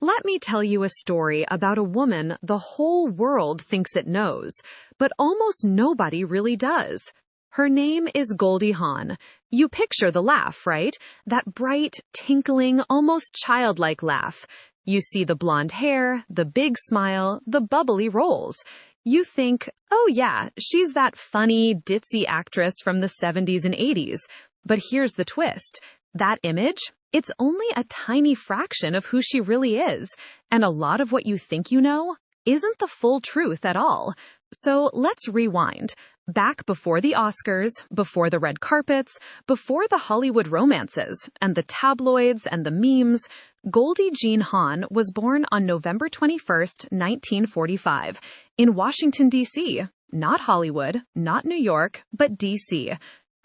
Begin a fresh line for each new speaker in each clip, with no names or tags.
Let me tell you a story about a woman the whole world thinks it knows, but almost nobody really does. Her name is Goldie Hawn. You picture the laugh, right? That bright, tinkling, almost childlike laugh. You see the blonde hair, the big smile, the bubbly rolls. You think, oh yeah, she's that funny, ditzy actress from the 70s and 80s. But here's the twist. That image? It's only a tiny fraction of who she really is, and a lot of what you think you know isn't the full truth at all. So let's rewind. Back before the Oscars, before the red carpets, before the Hollywood romances, and the tabloids and the memes, Goldie Jeanne Hawn was born on November 21st, 1945, in Washington, D.C. Not Hollywood, not New York, but D.C.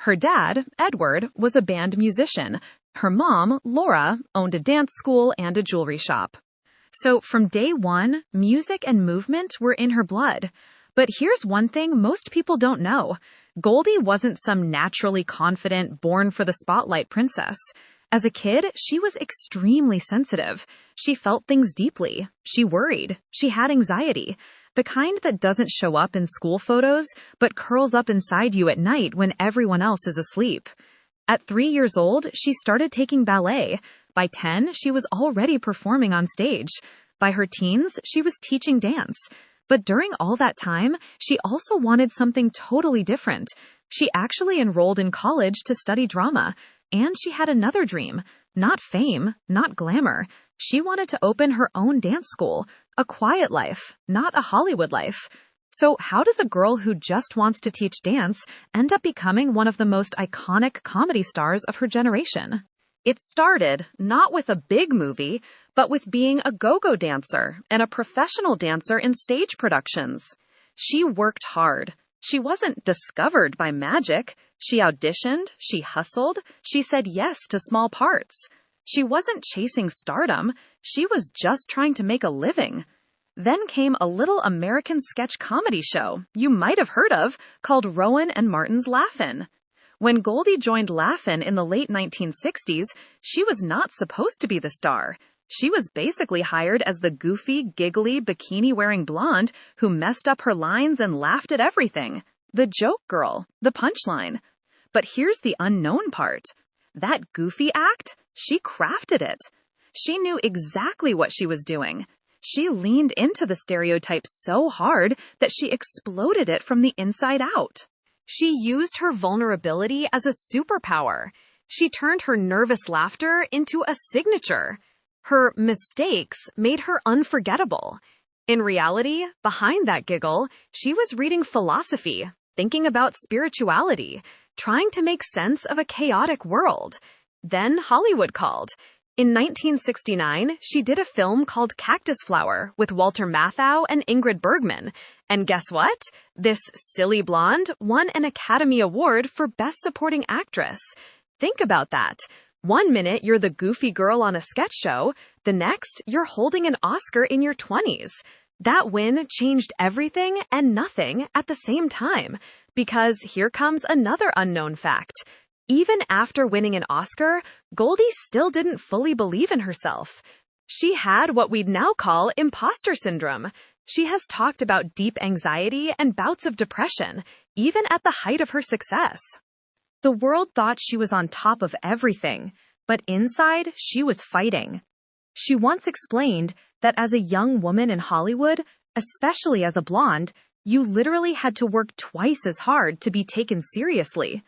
Her dad, Edward, was a band musician. Her mom, Laura, owned a dance school and a jewelry shop. So from day one, music and movement were in her blood. But here's one thing most people don't know. Goldie wasn't some naturally confident, born-for-the-spotlight princess. As a kid, she was extremely sensitive. She felt things deeply. She worried. She had anxiety. The kind that doesn't show up in school photos, but curls up inside you at night when everyone else is asleep. At 3 years old, she started taking ballet. By 10, she was already performing on stage. By her teens, she was teaching dance. But during all that time, she also wanted something totally different. She actually enrolled in college to study drama. And she had another dream. Not fame, not glamour. She wanted to open her own dance school. A quiet life, not a Hollywood life. So how does a girl who just wants to teach dance end up becoming one of the most iconic comedy stars of her generation? It started not with a big movie, but with being a go-go dancer and a professional dancer in stage productions. She worked hard. She wasn't discovered by magic. She auditioned, she hustled, she said yes to small parts. She wasn't chasing stardom. She was just trying to make a living. Then came a little American sketch comedy show you might have heard of called Rowan and Martin's Laugh-In. When Goldie joined Laugh-In in the late 1960s, she was not supposed to be the star. She was basically hired as the goofy, giggly, bikini-wearing blonde who messed up her lines and laughed at everything. The joke girl, the punchline. But here's the unknown part. That goofy act, she crafted it. She knew exactly what she was doing. She leaned into the stereotype so hard that she exploded it from the inside out. She used her vulnerability as a superpower. She turned her nervous laughter into a signature. Her mistakes made her unforgettable. In reality, behind that giggle, she was reading philosophy, thinking about spirituality, trying to make sense of a chaotic world. Then Hollywood called. In 1969, she did a film called Cactus Flower with Walter Matthau and Ingrid Bergman. And guess what? This silly blonde won an Academy Award for Best Supporting Actress. Think about that. 1 minute you're the goofy girl on a sketch show, the next you're holding an Oscar in your 20s. That win changed everything and nothing at the same time. Because here comes another unknown fact. Even after winning an Oscar, Goldie still didn't fully believe in herself. She had what we'd now call imposter syndrome. She has talked about deep anxiety and bouts of depression, even at the height of her success. The world thought she was on top of everything, but inside, she was fighting. She once explained that as a young woman in Hollywood, especially as a blonde, you literally had to work twice as hard to be taken seriously.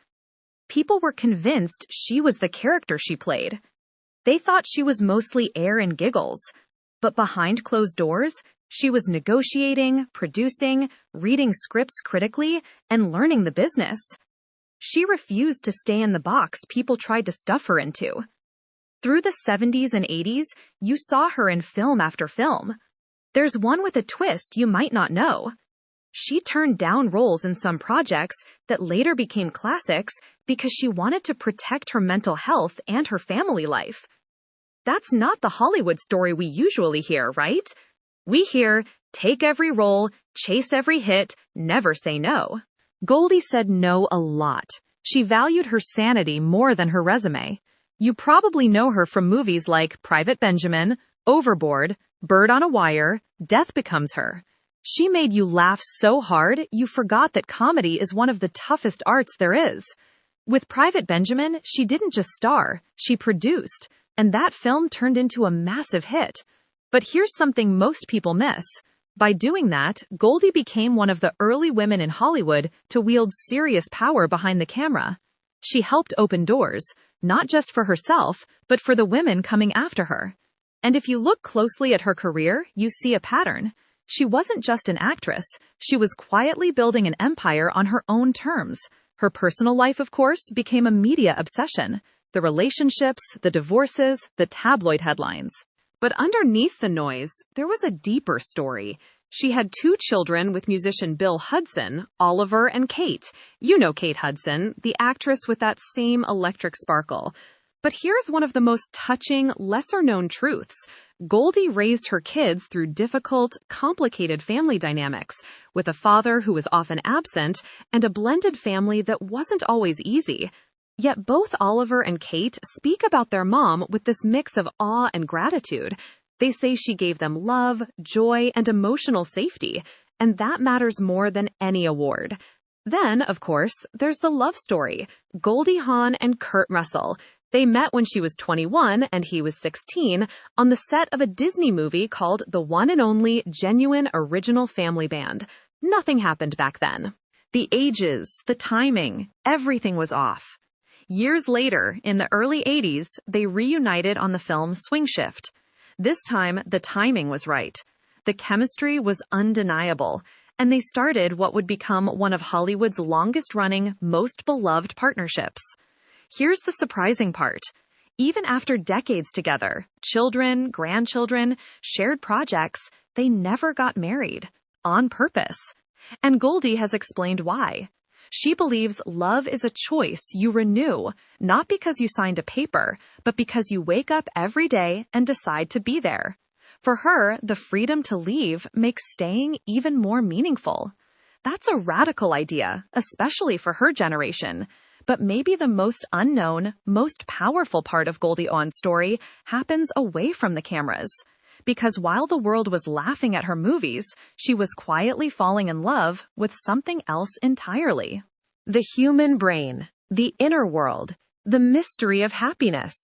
People were convinced she was the character she played. They thought she was mostly air and giggles. But behind closed doors, she was negotiating, producing, reading scripts critically, and learning the business. She refused to stay in the box people tried to stuff her into. Through the 70s and 80s, you saw her in film after film. There's one with a twist you might not know. She turned down roles in some projects that later became classics because she wanted to protect her mental health and her family life. That's not the Hollywood story we usually hear, right? We hear, take every role, chase every hit, never say no. Goldie said no a lot. She valued her sanity more than her resume. You probably know her from movies like Private Benjamin, Overboard, Bird on a Wire, Death Becomes Her. She made you laugh so hard you forgot that comedy is one of the toughest arts there is. With Private Benjamin, she didn't just star, she produced, and that film turned into a massive hit. But here's something most people miss. By doing that, Goldie became one of the early women in Hollywood to wield serious power behind the camera. She helped open doors, not just for herself, but for the women coming after her. And if you look closely at her career, you see a pattern. She wasn't just an actress, she was quietly building an empire on her own terms. Her personal life, of course, became a media obsession. The relationships, the divorces, the tabloid headlines. But underneath the noise, there was a deeper story. She had 2 children with musician Bill Hudson, Oliver and Kate. You know Kate Hudson, the actress with that same electric sparkle. But here's one of the most touching, lesser-known truths. Goldie raised her kids through difficult, complicated family dynamics, with a father who was often absent and a blended family that wasn't always easy. Yet both Oliver and Kate speak about their mom with this mix of awe and gratitude. They say she gave them love, joy, and emotional safety, and that matters more than any award. Then, of course, there's the love story, Goldie Hawn and Kurt Russell. They met when she was 21 and he was 16 on the set of a Disney movie called The One and Only Genuine Original Family Band. Nothing happened back then. The ages, the timing, everything was off. Years later, in the early 80s, they reunited on the film Swing Shift. This time, the timing was right. The chemistry was undeniable, and they started what would become one of Hollywood's longest-running, most beloved partnerships. Here's the surprising part. Even after decades together, children, grandchildren, shared projects, they never got married. On purpose. And Goldie has explained why. She believes love is a choice you renew, not because you signed a paper, but because you wake up every day and decide to be there. For her, the freedom to leave makes staying even more meaningful. That's a radical idea, especially for her generation. But maybe the most unknown, most powerful part of Goldie Hawn's story happens away from the cameras. Because while the world was laughing at her movies, she was quietly falling in love with something else entirely. The human brain, the inner world, the mystery of happiness.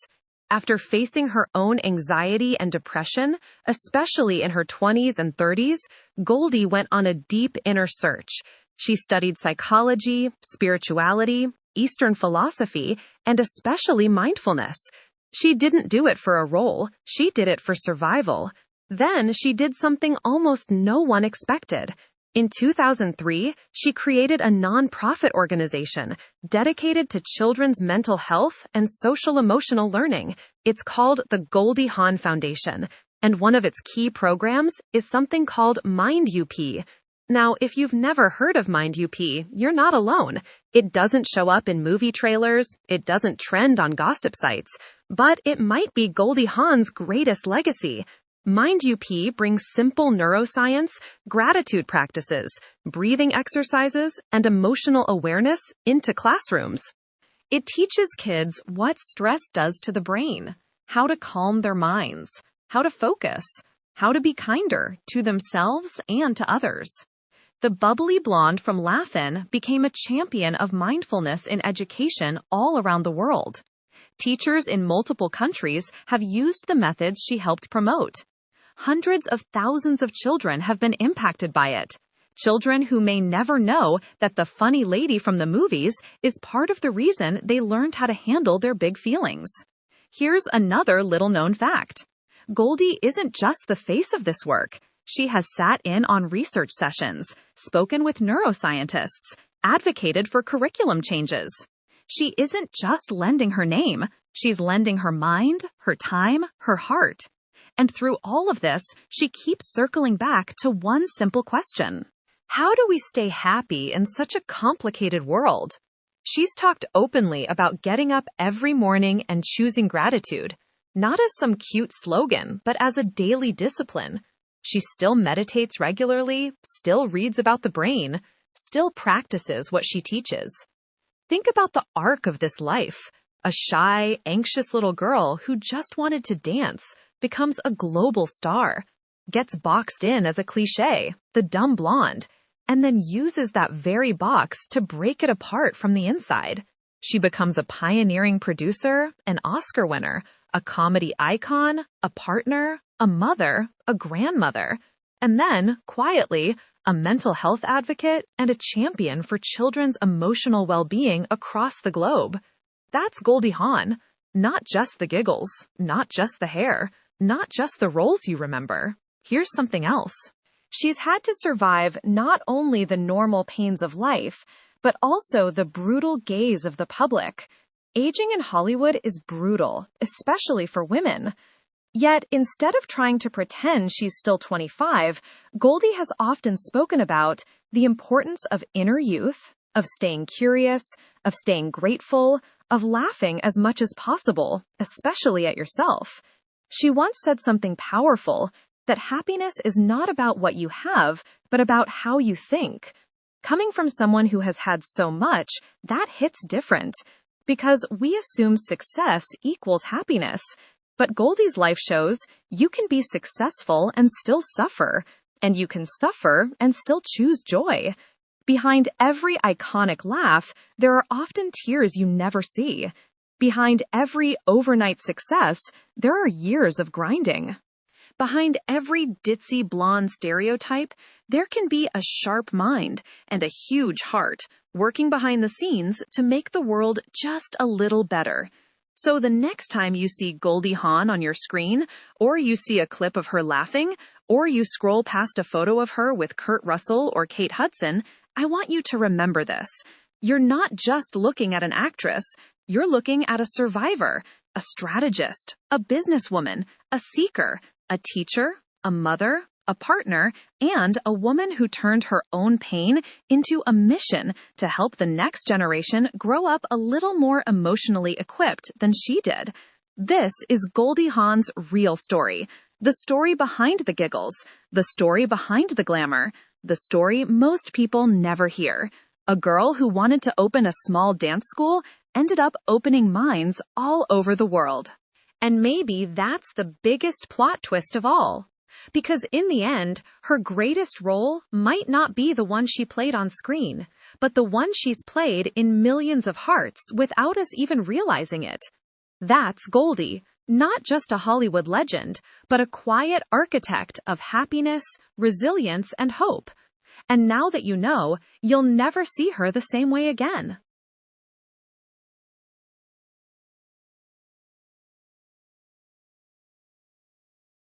After facing her own anxiety and depression, especially in her 20s and 30s, Goldie went on a deep inner search. She studied psychology, spirituality, Eastern philosophy, and especially mindfulness. She didn't do it for a role, she did it for survival. Then she did something almost no one expected. In 2003, she created a non-profit organization dedicated to children's mental health and social-emotional learning. It's called the Goldie Hawn Foundation, and one of its key programs is something called Mind UP. Now, if you've never heard of Mind UP, you're not alone. It doesn't show up in movie trailers, it doesn't trend on gossip sites, but it might be Goldie Hawn's greatest legacy. Mind UP brings simple neuroscience, gratitude practices, breathing exercises, and emotional awareness into classrooms. It teaches kids what stress does to the brain, how to calm their minds, how to focus, how to be kinder to themselves and to others. The bubbly blonde from Laugh-In became a champion of mindfulness in education all around the world. Teachers in multiple countries have used the methods she helped promote. Hundreds of thousands of children have been impacted by it. Children who may never know that the funny lady from the movies is part of the reason they learned how to handle their big feelings. Here's another little-known fact. Goldie isn't just the face of this work. She has sat in on research sessions, spoken with neuroscientists, advocated for curriculum changes. She isn't just lending her name, she's lending her mind, her time, her heart. And through all of this, she keeps circling back to one simple question. How do we stay happy in such a complicated world? She's talked openly about getting up every morning and choosing gratitude, not as some cute slogan, but as a daily discipline. She still meditates regularly, still reads about the brain, still practices what she teaches. Think about the arc of this life. A shy, anxious little girl who just wanted to dance becomes a global star, gets boxed in as a cliché, the dumb blonde, and then uses that very box to break it apart from the inside. She becomes a pioneering producer, an Oscar winner, a comedy icon, a partner, a mother, a grandmother, and then, quietly, a mental health advocate and a champion for children's emotional well-being across the globe. That's Goldie Hawn. Not just the giggles, not just the hair, not just the roles you remember. Here's something else. She's had to survive not only the normal pains of life, but also the brutal gaze of the public. Aging in Hollywood is brutal, especially for women. Yet, instead of trying to pretend she's still 25, Goldie has often spoken about the importance of inner youth, of staying curious, of staying grateful, of laughing as much as possible, especially at yourself. She once said something powerful, that happiness is not about what you have, but about how you think. Coming from someone who has had so much, that hits different, because we assume success equals happiness. But Goldie's life shows you can be successful and still suffer, and you can suffer and still choose joy. Behind every iconic laugh, there are often tears you never see. Behind every overnight success, there are years of grinding. Behind every ditzy blonde stereotype, there can be a sharp mind and a huge heart working behind the scenes to make the world just a little better. So the next time you see Goldie Hawn on your screen, or you see a clip of her laughing, or you scroll past a photo of her with Kurt Russell or Kate Hudson, I want you to remember this. You're not just looking at an actress, you're looking at a survivor, a strategist, a businesswoman, a seeker, a teacher, a mother, a partner, and a woman who turned her own pain into a mission to help the next generation grow up a little more emotionally equipped than she did. This is Goldie Hawn's real story. The story behind the giggles, the story behind the glamour, the story most people never hear. A girl who wanted to open a small dance school ended up opening minds all over the world. And maybe that's the biggest plot twist of all. Because in the end, her greatest role might not be the one she played on screen, but the one she's played in millions of hearts without us even realizing it. That's Goldie, not just a Hollywood legend, but a quiet architect of happiness, resilience, and hope. And now that you know, you'll never see her the same way again.